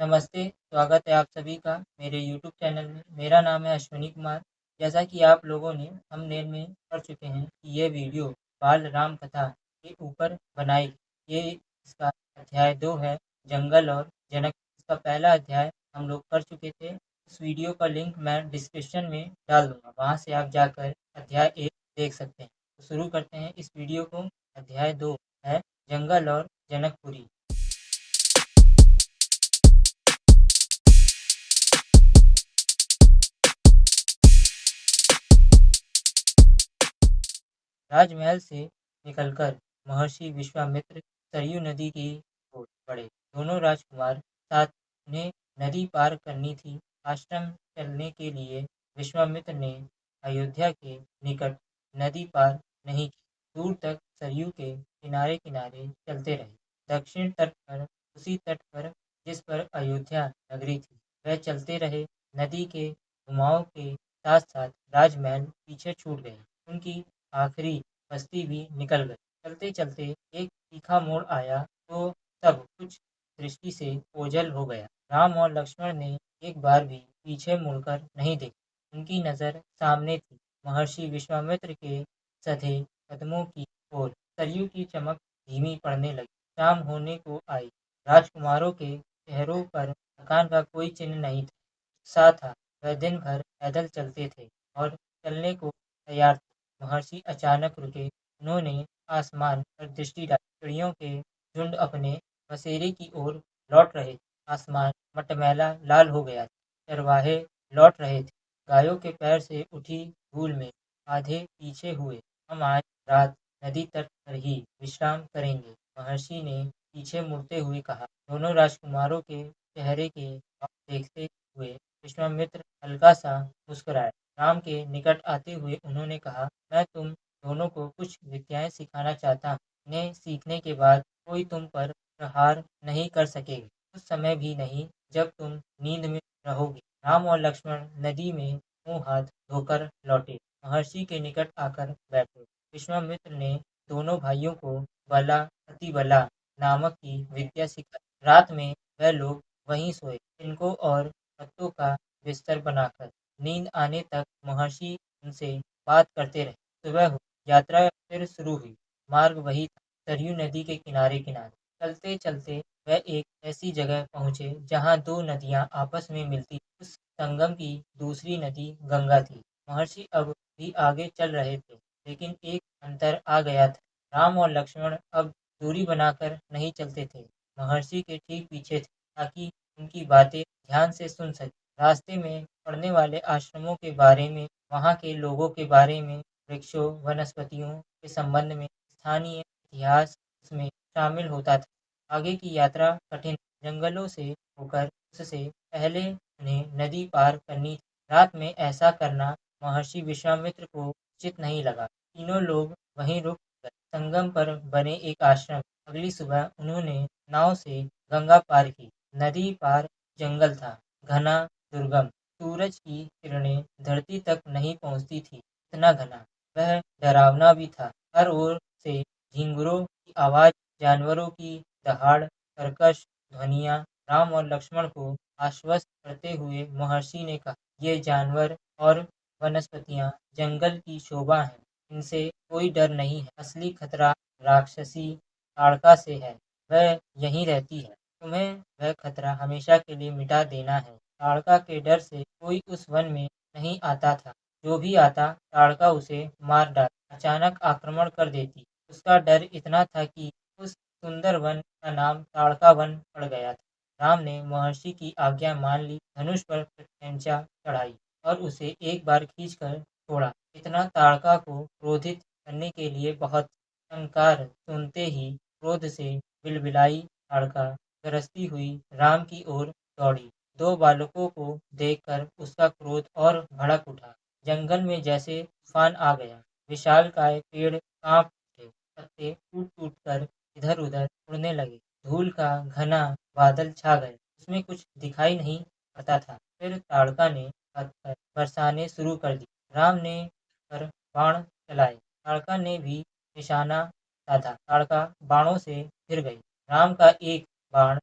नमस्ते, स्वागत है आप सभी का मेरे यूट्यूब चैनल में। मेरा नाम है अश्विनी कुमार। जैसा कि आप लोगों ने थंबनेल में पढ़ चुके हैं कि ये वीडियो बाल राम कथा के ऊपर बनाई। ये इसका अध्याय 2 है, जंगल और जनक। इसका पहला अध्याय हम लोग कर चुके थे। उस वीडियो का लिंक मैं डिस्क्रिप्शन में डाल दूँगा, वहाँ से आप जाकर अध्याय 1 देख सकते हैं। तो शुरू करते हैं इस वीडियो को। अध्याय 2 है, जंगल और जनकपुरी। राजमहल से निकलकर महर्षि विश्वामित्र सरयू नदी की ओर बढ़े। दोनों राजकुमार साथ, उन्हें नदी पार करनी थी। आश्रम चलने के लिए विश्वामित्र ने अयोध्या के निकट नदी पार नहीं की। दूर तक सरयू के किनारे किनारे चलते रहे। दक्षिण तट पर, उसी तट पर जिस पर अयोध्या नगरी थी, वह चलते रहे। नदी के घुमाव के साथ साथ राजमहल पीछे छूट गए। उनकी आखिरी बस्ती भी निकल गई। चलते चलते एक तीखा मोड़ आया तो सब कुछ दृष्टि से ओझल हो गया। राम और लक्ष्मण ने एक बार भी पीछे मुड़कर नहीं देखा। उनकी नजर सामने थी, महर्षि विश्वामित्र के सधे कदमों की ओर। सरयू की चमक धीमी पड़ने लगी। शाम होने को आई। राजकुमारों के चेहरों पर थकान का कोई चिन्ह नहीं था। उत्साह था। वह दिन भर पैदल चलते थे और चलने को तैयार थे। महर्षि अचानक रुके। उन्होंने आसमान पर दृष्टि डाली। चिड़ियों के झुंड अपने बसेरे की ओर लौट रहे थे। आसमान मटमैला लाल हो गया था। चरवाहे लौट रहे थे। गायों के पैर से उठी धूल में आधे पीछे हुए। हम आज रात नदी तट पर ही विश्राम करेंगे, महर्षि ने पीछे मुड़ते हुए कहा। दोनों राजकुमारों के चेहरे के भाव देखते हुए विश्वामित्र हल्का सा मुस्कुराए। राम के निकट आते हुए उन्होंने कहा, मैं तुम दोनों को कुछ विद्याएं सिखाना चाहता हूँ। इन्हें सीखने के बाद कोई तुम पर प्रहार नहीं कर सकेगा, उस समय भी नहीं जब तुम नींद में रहोगे। राम और लक्ष्मण नदी में मुंह हाथ धोकर लौटे। महर्षि के निकट आकर बैठे। विश्वामित्र ने दोनों भाइयों को बला अतिबला नामक की विद्या सिखाई। रात में वह लोग वहीं सोए, इनको और पत्तों का बिस्तर बनाकर। नींद आने तक महर्षि उनसे बात करते रहे। सुबह हुई, यात्रा फिर शुरू हुई। मार्ग वही था, सरयू नदी के किनारे किनारे। चलते चलते वह एक ऐसी जगह पहुंचे जहां दो नदियां आपस में मिलती। उस संगम की दूसरी नदी गंगा थी। महर्षि अब भी आगे चल रहे थे, लेकिन एक अंतर आ गया था। राम और लक्ष्मण अब दूरी बनाकर नहीं चलते थे, महर्षि के ठीक पीछे थे, ताकि उनकी बातें ध्यान से सुन सके। रास्ते में पड़ने वाले आश्रमों के बारे में, वहाँ के लोगों के बारे में, वृक्षों वनस्पतियों के संबंध में स्थानीय इतिहास उसमें शामिल होता था। आगे की यात्रा कठिन, जंगलों से होकर, उससे पहले उन्हें नदी पार करनी थी। रात में ऐसा करना महर्षि विश्वामित्र को उचित नहीं लगा। तीनों लोग वहीं रुक गए, संगम पर बने एक आश्रम। अगली सुबह उन्होंने नाव से गंगा पार की। नदी पार जंगल था, घना, दुर्गम। सूरज की किरणें धरती तक नहीं पहुंचती थी, इतना घना। वह डरावना भी था। हर ओर से झिंगुरों की आवाज, जानवरों की दहाड़, कर्कश ध्वनियाँ। राम और लक्ष्मण को आश्वस्त करते हुए महर्षि ने कहा, ये जानवर और वनस्पतियाँ जंगल की शोभा हैं, इनसे कोई डर नहीं है। असली खतरा राक्षसी ताड़का से है, वह यहीं रहती है। तुम्हें वह खतरा हमेशा के लिए मिटा देना है। ताड़का के डर से कोई उस वन में नहीं आता था। जो भी आता, ताड़का उसे मार डाल, अचानक आक्रमण कर देती। उसका डर इतना था कि उस सुंदर वन का नाम ताड़का वन पड़ गया था। राम ने महर्षि की आज्ञा मान ली, धनुष पर प्रत्यंचा चढ़ाई और उसे एक बार खींचकर छोड़ा। इतना ताड़का को क्रोधित करने के लिए बहुत। टंकार सुनते ही क्रोध से बिलबिलाई ताड़का गरजती हुई राम की ओर दौड़ी। दो बालकों को देखकर उसका क्रोध और भड़क उठा। जंगल में जैसे तूफान आ गया। विशालकाय पेड़ कांप उठे, पत्ते टूट टूट कर इधर उधर उड़ने लगे। धूल का घना बादल छा गया, उसमें कुछ दिखाई नहीं पड़ता था। फिर ताड़का ने पत्थर बरसाने शुरू कर दिए। राम ने पर बाण चलाए, ताड़का ने भी निशाना साधा। ताड़का बाणों से घिर गई। राम का एक बाण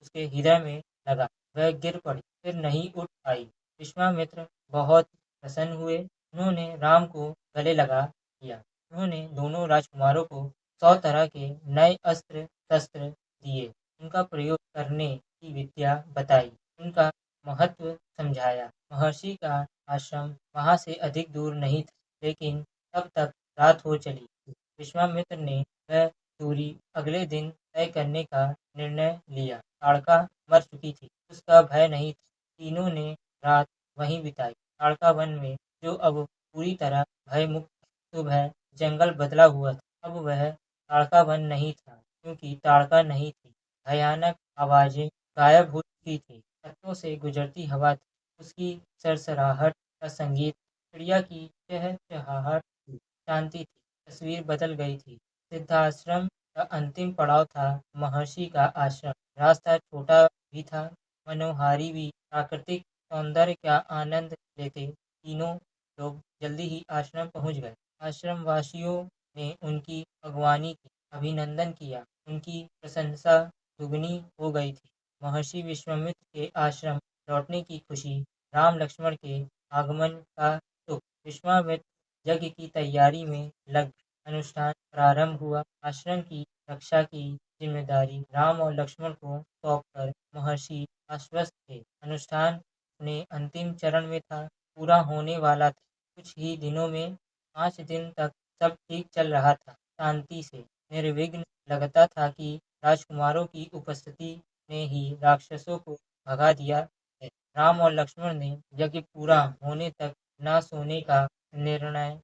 उसके हृदय में लगा। वह गिर पड़ी, फिर नहीं उठ आई। विश्वामित्र बहुत प्रसन्न हुए। उन्होंने राम को गले लगा लिया। उन्होंने दोनों राजकुमारों को 100 तरह के नए अस्त्र शस्त्र दिए, उनका प्रयोग करने की विद्या बताई, उनका महत्व समझाया। महर्षि का आश्रम वहाँ से अधिक दूर नहीं था, लेकिन तब तक रात हो चली थी। विश्वामित्र ने वह दूरी अगले दिन तय करने का निर्णय लिया। ताड़का मर चुकी थी, उसका भय नहीं था। तीनों ने रात वहीं बिताई, ताड़का वन में, जो अब पूरी तरह भयमुक्त था। सुबह जंगल बदला हुआ था। अब वह ताड़का वन नहीं था, क्योंकि ताड़का नहीं थी। भयानक आवाजें गायब हो चुकी थी। तख्तों से गुजरती हवा थी, उसकी सरसराहट का संगीत, चिड़िया की चहचहाहट थी, शांति थी। तस्वीर बदल गई थी। सिद्धाश्रम का अंतिम पड़ाव था महर्षि का आश्रम। रास्ता छोटा भी था, मनोहारी भी। प्राकृतिक सौंदर्य का आनंद लेते तीनों लोग जल्दी ही आश्रम पहुंच गए। आश्रम वासियों ने उनकी अगवानी की, अभिनंदन किया, उनकी प्रशंसा दुगनी हो गई थी। महर्षि विश्वामित्र के आश्रम लौटने की खुशी, राम लक्ष्मण के आगमन का सुख। विश्वामित्र यज्ञ की तैयारी में लग गए। अनुष्ठान प्रारंभ हुआ। आश्रम की रक्षा की जिम्मेदारी राम और लक्ष्मण को सौंपकर महर्षि आश्वस्त थे। अनुष्ठान अपने अंतिम चरण में था, पूरा होने वाला था। कुछ ही दिनों में, 5 दिन तक सब ठीक चल रहा था। शांति से, निर्विघ्न। लगता था कि राजकुमारों की उपस्थिति ने ही राक्षसों को भगा दिया है। राम और लक्ष्मण ने यज्ञ पूरा होने तक न सोने का निर्णय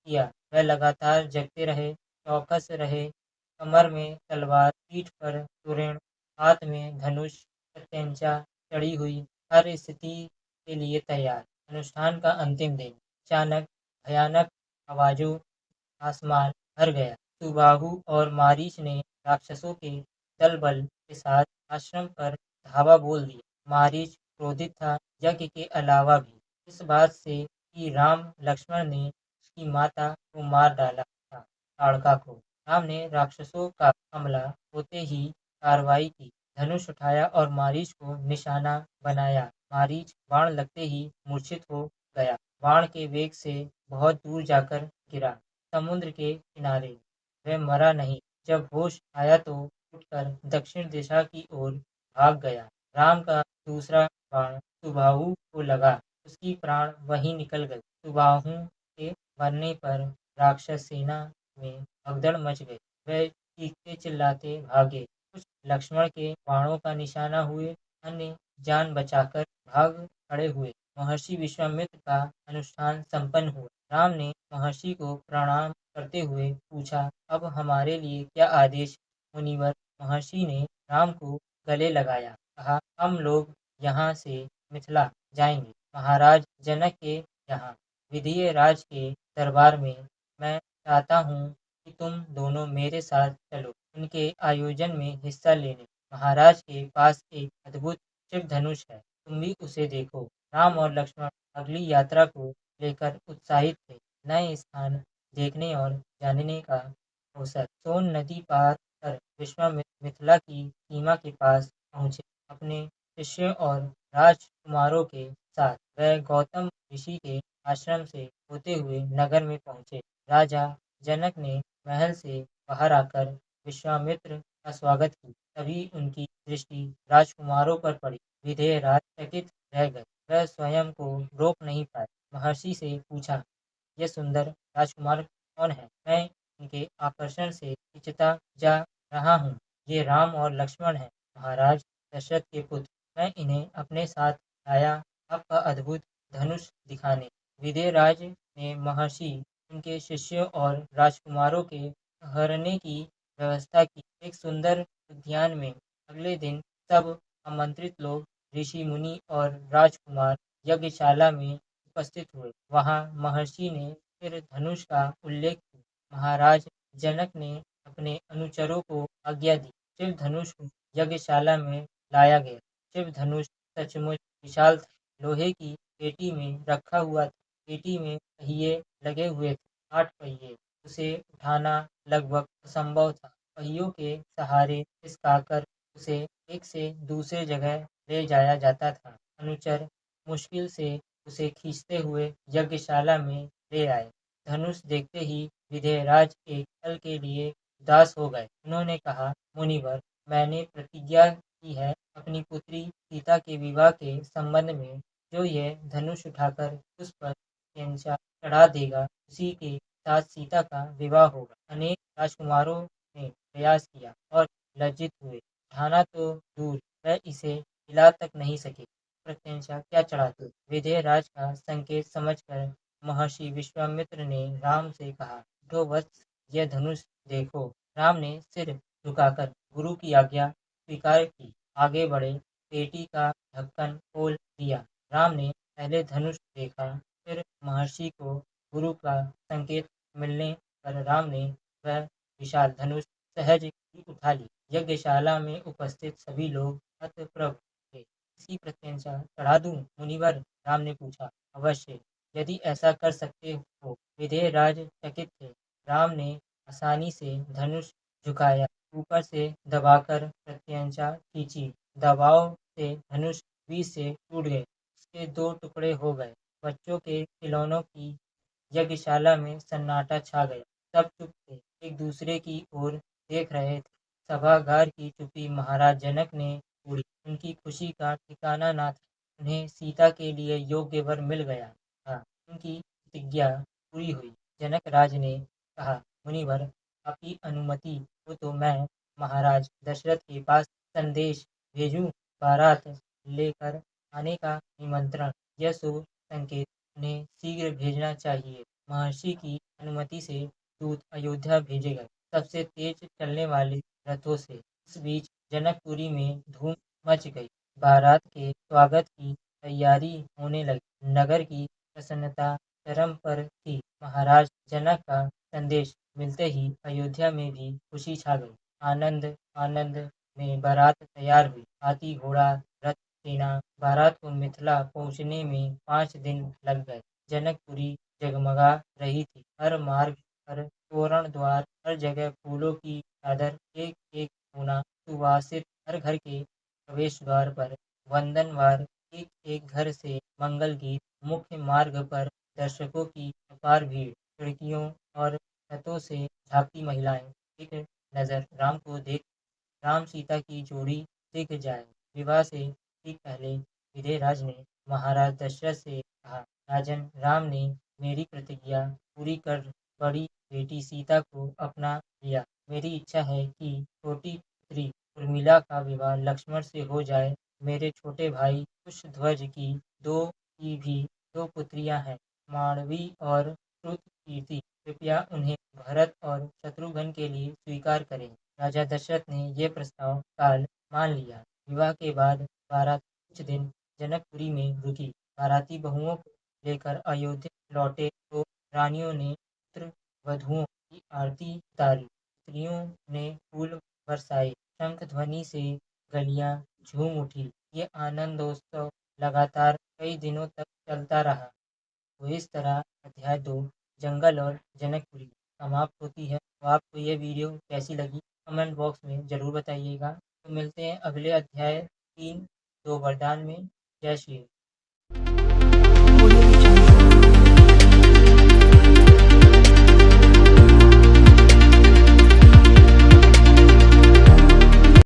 किया। वह लगातार जगते रहे, चौकस रहे, कमर में तलवार, पीठ पर तोरण, हाथ में धनुष, प्रत्यंचा चढ़ी हुई, हर स्थिति के लिए तैयार। अनुष्ठान का अंतिम दिन। अचानक भयानक आवाजों आसमान भर गया। सुबाहु और मारीच ने राक्षसों के दल बल के साथ आश्रम पर धावा बोल दिया। मारीच क्रोधित था, यज्ञ के अलावा भी इस बात से कि राम लक्ष्मण ने उसकी माता को मार डाला था, ताड़का को। राम ने राक्षसों का हमला होते ही कार्रवाई की, धनुष उठाया और मारीच को निशाना बनाया। मारीच बाण लगते ही मूर्छित हो गया, बाण के वेग से बहुत दूर जाकर गिरा, समुद्र के किनारे। वह मरा नहीं। जब होश आया तो उठकर दक्षिण दिशा की ओर भाग गया। राम का दूसरा बाण सुबाहु को लगा, उसकी प्राण वहीं निकल गई। सुबाहु के मरने पर राक्षस सेना में भगदड़ मच गई। वह चीखते चिल्लाते भागे। कुछ लक्ष्मण के बाणों का निशाना हुए, अन्य जान बचाकर भाग खड़े हुए। महर्षि विश्वामित्र का अनुष्ठान संपन्न हुआ। राम ने महर्षि को प्रणाम करते हुए पूछा, अब हमारे लिए क्या आदेश है? मुनिवर। महर्षि ने राम को गले लगाया, कहा, हम लोग यहाँ से मिथिला जाएंगे, महाराज जनक के यहाँ, विधिय राज के दरबार में। मैं चाहता हूँ कि तुम दोनों मेरे साथ चलो, उनके आयोजन में हिस्सा लेने। महाराज के पास एक अद्भुत शिव धनुष है, तुम भी उसे देखो। राम और लक्ष्मण अगली यात्रा को लेकर उत्साहित थे। नए स्थान देखने और जानने का अवसर। सोन नदी पार कर विश्वामित्र मिथिला की सीमा के पास पहुँचे। अपने शिष्यों और राजकुमारों के साथ वह गौतम ऋषि के आश्रम से होते हुए नगर में पहुँचे। राजा जनक ने महल से बाहर आकर विश्वामित्र का स्वागत की। तभी उनकी दृष्टि राजकुमारों पर पड़ी। विधेय राज चकित रह गए। वह स्वयं को रोक नहीं पाए। महर्षि से पूछा, यह सुंदर राजकुमार कौन है? मैं इनके आकर्षण से खिंचता जा रहा हूँ। ये राम और लक्ष्मण हैं, महाराज दशरथ के पुत्र। मैं इन्हें अपने साथ लाया आपका अद्भुत धनुष दिखाने। विदेहराज ने महर्षि, उनके शिष्यों और राजकुमारों के ठहरने की व्यवस्था की। एक सुंदर उद्यान में अगले दिन सब आमंत्रित लोग, ऋषि मुनि और राजकुमार यज्ञशाला में उपस्थित हुए। वहां महर्षि ने फिर धनुष का उल्लेख किया। महाराज जनक ने अपने अनुचरों को आज्ञा दी। शिव धनुष को यज्ञशाला में लाया गया। शिव धनुष सचमुच विशाल था, लोहे की पेटी में रखा हुआ था। पेटी में पहिए लगे हुए थे, 8 पहिए। उसे उठाना लगभग असंभव था। पहियों के सहारे खिसकाकर उसे एक से दूसरे जगह ले जाया जाता था। अनुचर मुश्किल से उसे खींचते हुए यज्ञशाला में ले आए। धनुष देखते ही विधेयराज एक पल के लिए उदास हो गए। उन्होंने कहा, मुनिवर, मैंने प्रतिज्ञा की है अपनी पुत्री सीता के विवाह के संबंध में, जो यह धनुष उठाकर उस पर प्रत्यंचा चढ़ा देगा, उसी के साथ सीता का विवाह होगा। अनेक राजकुमारों ने प्रयास किया और लज्जित हुए। उठाना तो दूर, वह इसे हिला तक नहीं सके। प्रत्यंचा क्या चढ़ाते? विधेयराज का संकेत समझकर महर्षि विश्वामित्र ने राम से कहा, उठो वत्स, यह धनुष देखो। राम ने सिर झुकाकर गुरु की आज्ञा स्वीकार की। आगे बढ़े, पेटी का ढक्कन खोल दिया। राम ने पहले धनुष देखा, फिर महर्षि को गुरु का संकेत मिलने पर राम ने वह विशाल धनुष सहज ही उठा ली। यज्ञशाला में उपस्थित सभी लोग हतप्रभ थे। इसी प्रत्यंचा चढ़ा दूं मुनिवर? राम ने पूछा। अवश्य, यदि ऐसा कर सकते हो। विधेयराज चकित थे। राम ने आसानी से धनुष झुकाया, ऊपर से दबाकर प्रत्यंचा खींची। दबाव से धनुष बीच से टूट गए, उसके दो टुकड़े हो गए। बच्चों के खिलौनों की यज्ञशाला में सन्नाटा छा गया। सब चुप थे, एक दूसरे की ओर देख रहे थे। सभागार की चुप्पी महाराज जनक ने तोड़ी। उनकी खुशी का ठिकाना न था। उन्हें सीता के लिए योग्य वर मिल गया था। उनकी प्रतिज्ञा पूरी हुई। जनक राज ने कहा, मुनिवर, आपकी अनुमति हो तो मैं महाराज दशरथ के पास संदेश भेजूं। बारात लेकर आने का निमंत्रण, यह शुभ संकेत उन्हें शीघ्र भेजना चाहिए। महर्षि की अनुमति से दूत अयोध्या भेजे गए, सबसे तेज चलने वाले रथों से। इस बीच जनकपुरी में धूम मच गई। बारात के स्वागत की तैयारी होने लगी। नगर की प्रसन्नता चरम पर थी। महाराज जनक का संदेश मिलते ही अयोध्या में भी खुशी छा गई। आनंद आनंद में बारात तैयार हुई। हाथी, घोड़ा, रथ, सेना। बारात को मिथिला पहुँचने में 5 दिन लग गए। जनकपुरी जगमगा रही थी। हर मार्ग पर तोरण द्वार, हर जगह फूलों की चादर, एक एक कोना सुवासित। हर घर के प्रवेश द्वार पर वंदनवार, एक एक घर से मंगल गीत। मुख्य मार्ग पर दर्शकों की अपार भीड़। खिड़कियों और छतों से झांकती महिलाएं। एक नजर राम को देख, राम सीता की जोड़ी दिख जाए। विवाह से ठीक पहले विधेयराज ने महाराज दशरथ से कहा, राजन, राम ने मेरी प्रतिज्ञा पूरी कर बड़ी बेटी सीता को अपना लिया। मेरी इच्छा है कि छोटी पुत्री उर्मिला का विवाह लक्ष्मण से हो जाए। मेरे छोटे भाई कुशध्वज की भी दो पुत्रियां हैं, मांडवी और श्रुतकीर्ति। कृपया उन्हें भरत और शत्रुघ्न के लिए स्वीकार करें। राजा दशरथ ने यह प्रस्ताव काल मान लिया। विवाह के बाद बारात कुछ दिन जनकपुरी में रुकी। बाराती बहुओं को लेकर अयोध्या लौटे तो रानियों ने पुत्र वधुओं की आरती उतारी। स्त्रियों ने फूल बरसाए। शंख ध्वनि से गलियां झूम उठी। ये आनंदोत्सव लगातार कई दिनों तक चलता रहा। तो इस तरह अध्याय 2 जंगल और जनकपुरी समाप्त होती है। तो आपको ये वीडियो कैसी लगी कमेंट बॉक्स में ज़रूर बताइएगा। तो मिलते हैं अगले अध्याय 3 2 वरदान में। जय श्री राम।